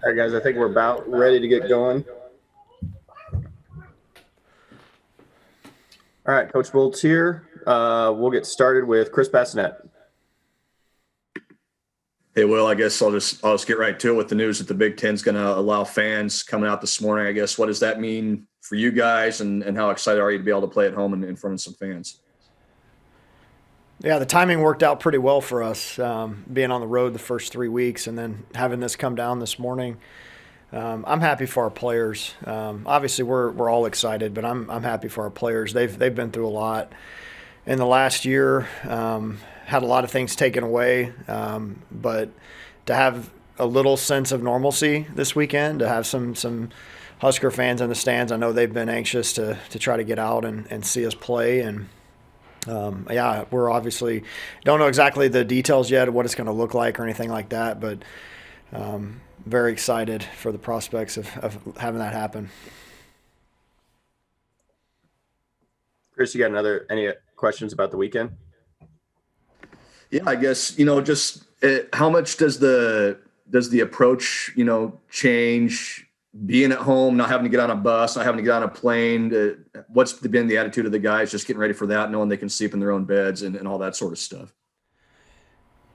All right, guys, I think we're about ready to get going. All right, Coach Bolt's here. We'll get started with Chris Bassinet. Hey, Will, I guess I'll just get right to it with the news that the Big Ten's going to allow fans coming out this morning. I guess, what does that mean for you guys, and how excited are you to be able to play at home in front of some fans? Yeah, the timing worked out pretty well for us, being on the road the first 3 weeks and then having this come down this morning. I'm happy for our players. Obviously, we're all excited, but I'm happy for our players. They've been through a lot in the last year. Had a lot of things taken away, but to have a little sense of normalcy this weekend, to have some Husker fans in the stands, I know they've been anxious to try to get out and see us play. And yeah, we're obviously don't know exactly the details yet of what it's going to look like or anything like that, but very excited for the prospects of having that happen. Chris, you got any questions about the weekend? Yeah, I guess just how much does the approach change? Being at home, not having to get on a bus, not having to get on a plane. What's been the attitude of the guys? Just getting ready for that, knowing they can sleep in their own beds and all that sort of stuff.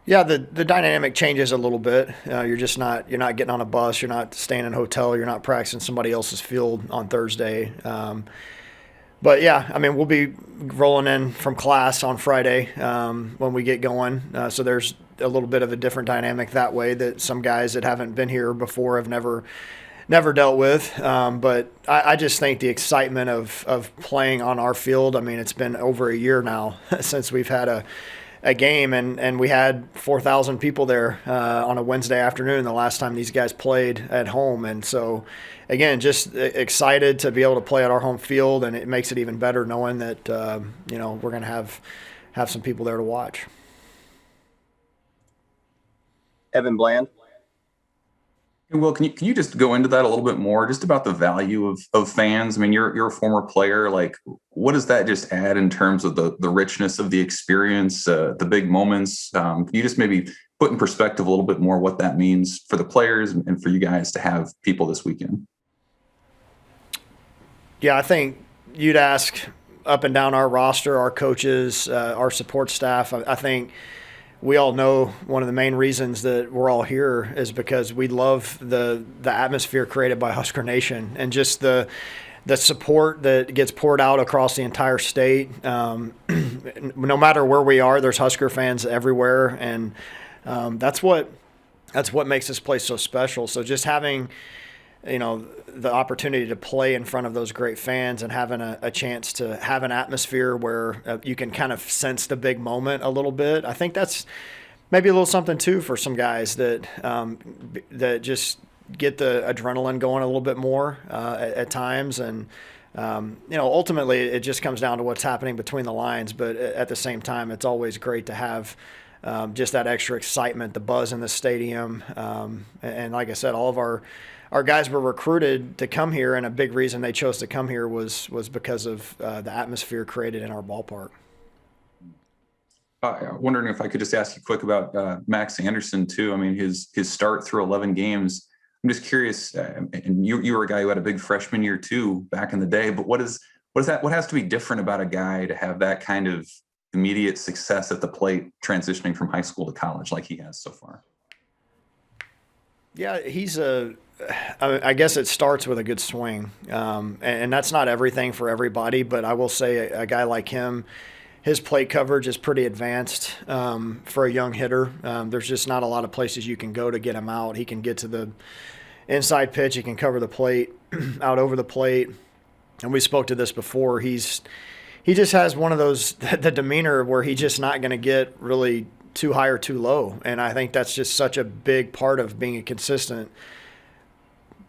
Yeah, the dynamic changes a little bit. You're not getting on a bus, you're not staying in a hotel, you're not practicing somebody else's field on Thursday. But yeah, I mean, we'll be rolling in from class on Friday when we get going. So there's a little bit of a different dynamic that way that some guys that haven't been here before have never dealt with. But I just think the excitement of playing on our field. I mean, it's been over a year now since we've had a game, and we had 4,000 people there on a Wednesday afternoon the last time these guys played at home. And so, again, just excited to be able to play at our home field, and it makes it even better knowing that we're going to have some people there to watch. Evan Bland. Hey, Will, can you just go into that a little bit more, just about the value of fans? I mean, you're a former player. Like, what does that just add in terms of the richness of the experience, the big moments? Can you just maybe put in perspective a little bit more what that means for the players and for you guys to have people this weekend? Yeah, I think you'd ask up and down our roster, our coaches, our support staff. I think we all know one of the main reasons that we're all here is because we love the atmosphere created by Husker Nation and just the support that gets poured out across the entire state. No matter where we are, there's Husker fans everywhere, and that's what makes this place so special. So just having the opportunity to play in front of those great fans and having a chance to have an atmosphere where you can kind of sense the big moment a little bit. I think that's maybe a little something too for some guys that just get the adrenaline going a little bit more at times. And ultimately it just comes down to what's happening between the lines. But at the same time, it's always great to have just that extra excitement, the buzz in the stadium. And like I said, all of our guys were recruited to come here, and a big reason they chose to come here was because of the atmosphere created in our ballpark. Wondering if I could just ask you quick about Max Anderson too. I mean, his start through 11 games. I'm just curious, and you were a guy who had a big freshman year too back in the day. But what has to be different about a guy to have that kind of immediate success at the plate, transitioning from high school to college like he has so far? Yeah, I guess it starts with a good swing, and that's not everything for everybody. But I will say a guy like him, his plate coverage is pretty advanced for a young hitter. There's just not a lot of places you can go to get him out. He can get to the inside pitch. He can cover the plate, out over the plate. And we spoke to this before. He just has one of those the demeanor where he's just not going to get really too high or too low. And I think that's just such a big part of being a consistent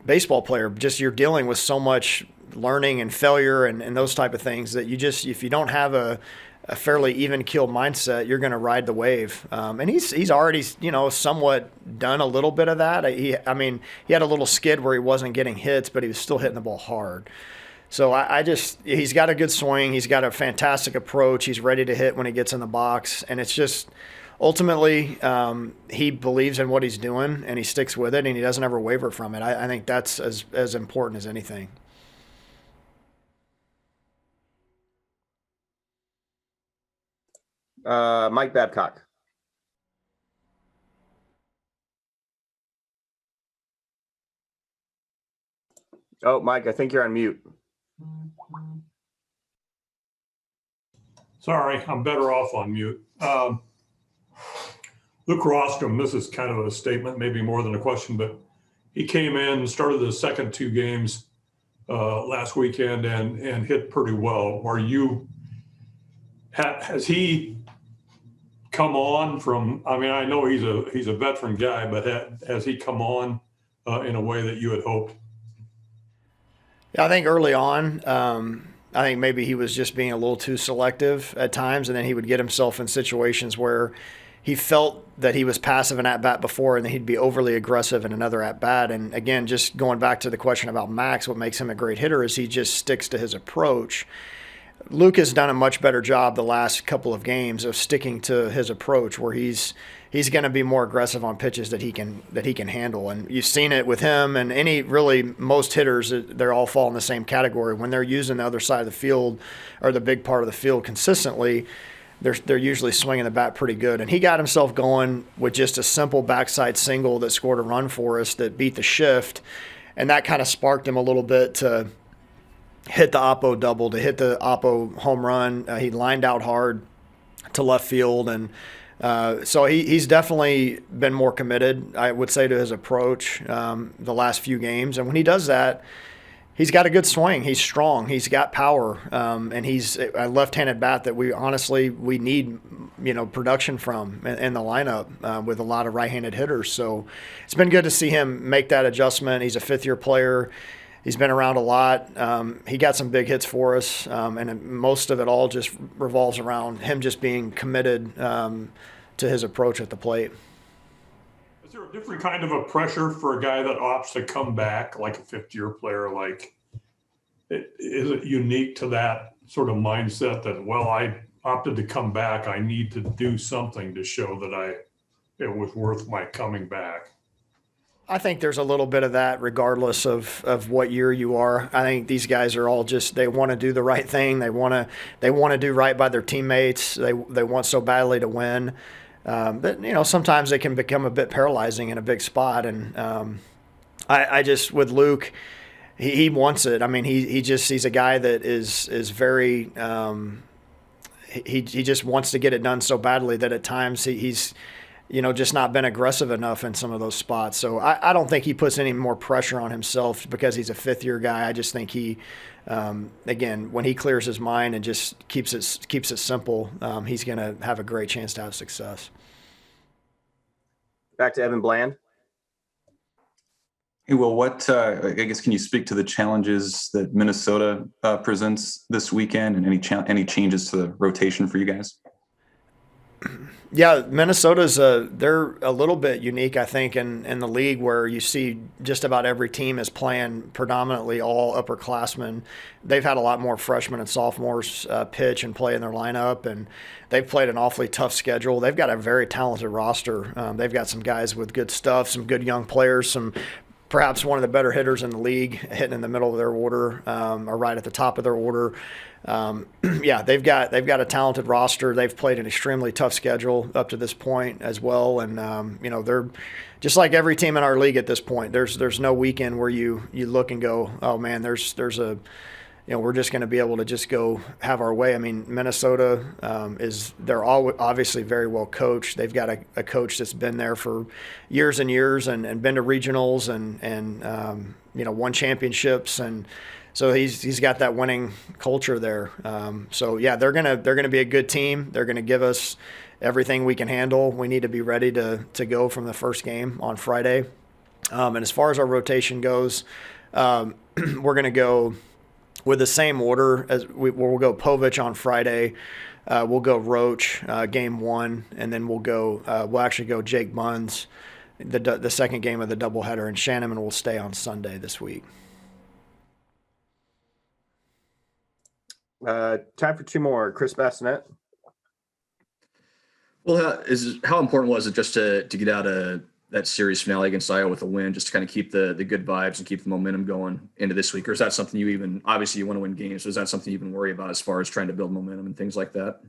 baseball player. Just you're dealing with so much learning and failure and those type of things that if you don't have a fairly even keeled mindset, you're going to ride the wave. And he's already somewhat done a little bit of that. He had a little skid where he wasn't getting hits, but he was still hitting the ball hard. So he's got a good swing. He's got a fantastic approach. He's ready to hit when he gets in the box, and it's just ultimately, he believes in what he's doing and he sticks with it and he doesn't ever waver from it. I think that's as important as anything. Mike Babcock. Oh, Mike, I think you're on mute. Sorry, I'm better off on mute. Luke Rostrom, this is kind of a statement, maybe more than a question, but he came in and started the second two games last weekend and hit pretty well. Has he come on from, I mean, I know he's a veteran guy, but has he come on in a way that you had hoped? Yeah, I think early on, I think maybe he was just being a little too selective at times, and then he would get himself in situations where he felt that he was passive in at bat before, and then he'd be overly aggressive in another at bat. And again, just going back to the question about Max, what makes him a great hitter is he just sticks to his approach. Luke has done a much better job the last couple of games of sticking to his approach, where he's going to be more aggressive on pitches that he can handle. And you've seen it with him and most hitters. They're all fall in the same category when they're using the other side of the field or the big part of the field consistently. They're usually swinging the bat pretty good. And he got himself going with just a simple backside single that scored a run for us that beat the shift, and that kind of sparked him a little bit to hit the Oppo double, to hit the Oppo home run. He lined out hard to left field, and so he's definitely been more committed, I would say, to his approach the last few games. And when he does that, he's got a good swing. He's strong. He's got power, and he's a left-handed bat that we need, production from in the lineup with a lot of right-handed hitters. So it's been good to see him make that adjustment. He's a fifth-year player. He's been around a lot. He got some big hits for us, and most of it all just revolves around him just being committed to his approach at the plate. Is there a different kind of a pressure for a guy that opts to come back, like a fifth-year player? Is it unique to that sort of mindset that, well, I opted to come back, I need to do something to show that it was worth my coming back? I think there's a little bit of that regardless of what year you are. I think these guys are all just, they want to do the right thing. They want to do right by their teammates. They want so badly to win. But sometimes they can become a bit paralyzing in a big spot. And I just, with Luke, he wants it. I mean, he's a guy that is very he just wants to get it done so badly that at times he's just not been aggressive enough in some of those spots. So I don't think he puts any more pressure on himself because he's a fifth-year guy. I just think he, again, when he clears his mind and just keeps it simple, he's going to have a great chance to have success. Back to Evan Bland. Hey, Will, I guess, can you speak to the challenges that Minnesota presents this weekend and any changes to the rotation for you guys? Yeah, Minnesota's they're a little bit unique, I think, in the league where you see just about every team is playing predominantly all upperclassmen. They've had a lot more freshmen and sophomores pitch and play in their lineup, and they've played an awfully tough schedule. They've got a very talented roster. They've got some guys with good stuff, some good young players, some perhaps one of the better hitters in the league hitting in the middle of their order or right at the top of their order. Yeah, they've got a talented roster. They've played an extremely tough schedule up to this point as well, and they're just like every team in our league at this point. There's no weekend where you look and go, oh man, there's a we're just going to be able to just go have our way. I mean, Minnesota they're all obviously very well coached. They've got a coach that's been there for years and years and been to regionals and won championships, and so he's got that winning culture there. So yeah, they're gonna be a good team. They're gonna give us everything we can handle. We need to be ready to go from the first game on Friday. And as far as our rotation goes, we're gonna go with the same order as we'll go Povich on Friday. We'll go Roach game one, and then we'll actually go Jake Munns the second game of the doubleheader, and Shannon will stay on Sunday this week. Time for two more. Chris Bassinet. Well, how important was it just to get out of that series finale against Iowa with a win, just to kind of keep the good vibes and keep the momentum going into this week? Or is that something obviously you want to win games, so is that something you even worry about as far as trying to build momentum and things like that?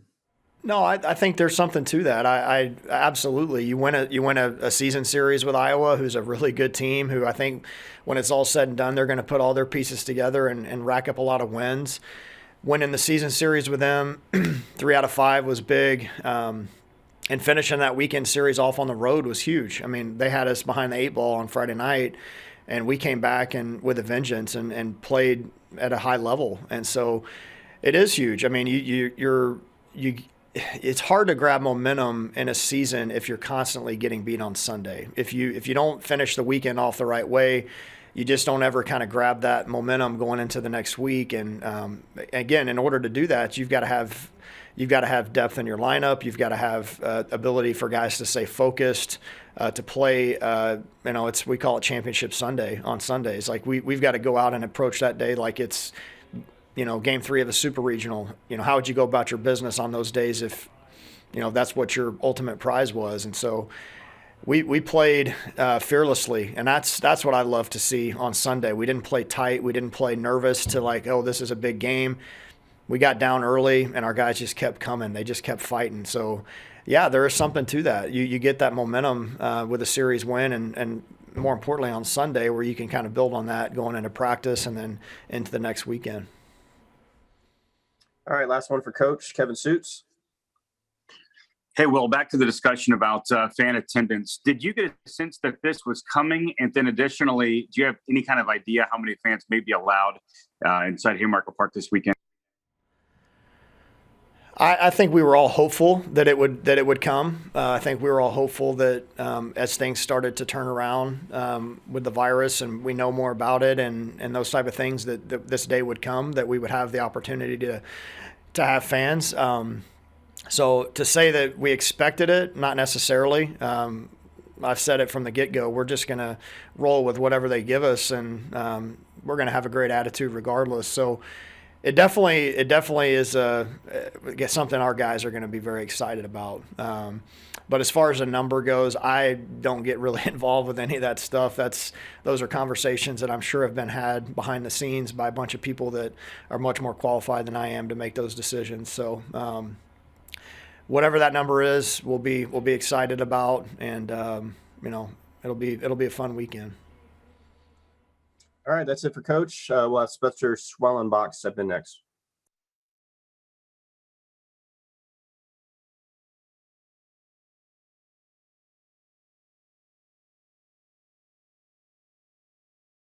No, I think there's something to that. I absolutely. You win a season series with Iowa, who's a really good team. Who I think, when it's all said and done, they're going to put all their pieces together and rack up a lot of wins. Winning the season series with them, 3 out of 5 was big. And finishing that weekend series off on the road was huge. I mean, they had us behind the 8 ball on Friday night, and we came back and with a vengeance and played at a high level. And so it is huge. I mean, it's hard to grab momentum in a season if you're constantly getting beat on Sunday. If you don't finish the weekend off the right way, you just don't ever kind of grab that momentum going into the next week. And again, in order to do that, you've got to have depth in your lineup. You've got to have ability for guys to stay focused, to play. We call it Championship Sunday on Sundays. Like we've got to go out and approach that day like it's game 3 of a super regional. How would you go about your business on those days if that's what your ultimate prize was? And so we played fearlessly, and that's what I love to see on Sunday. We didn't play tight. We didn't play nervous to like, oh, this is a big game. We got down early, and our guys just kept coming. They just kept fighting. So, yeah, there is something to that. You get that momentum with a series win, and more importantly on Sunday, where you can kind of build on that going into practice and then into the next weekend. All right, last one for Coach Kevin Suits. Hey, Will, back to the discussion about fan attendance. Did you get a sense that this was coming? And then additionally, do you have any kind of idea how many fans may be allowed inside Haymarket Park this weekend? I think we were all hopeful that it would come. I think we were all hopeful that as things started to turn around with the virus and we know more about it and those type of things, that this day would come, that we would have the opportunity to have fans. So to say that we expected it, not necessarily. I've said it from the get-go. We're just going to roll with whatever they give us, and we're going to have a great attitude regardless. So it definitely is something our guys are going to be very excited about. But as far as the number goes, I don't get really involved with any of that stuff. Those are conversations that I'm sure have been had behind the scenes by a bunch of people that are much more qualified than I am to make those decisions. So whatever that number is, we'll be excited about, and it'll be a fun weekend. All right, that's it for Coach. We'll have Spencer Swellenbach step in next.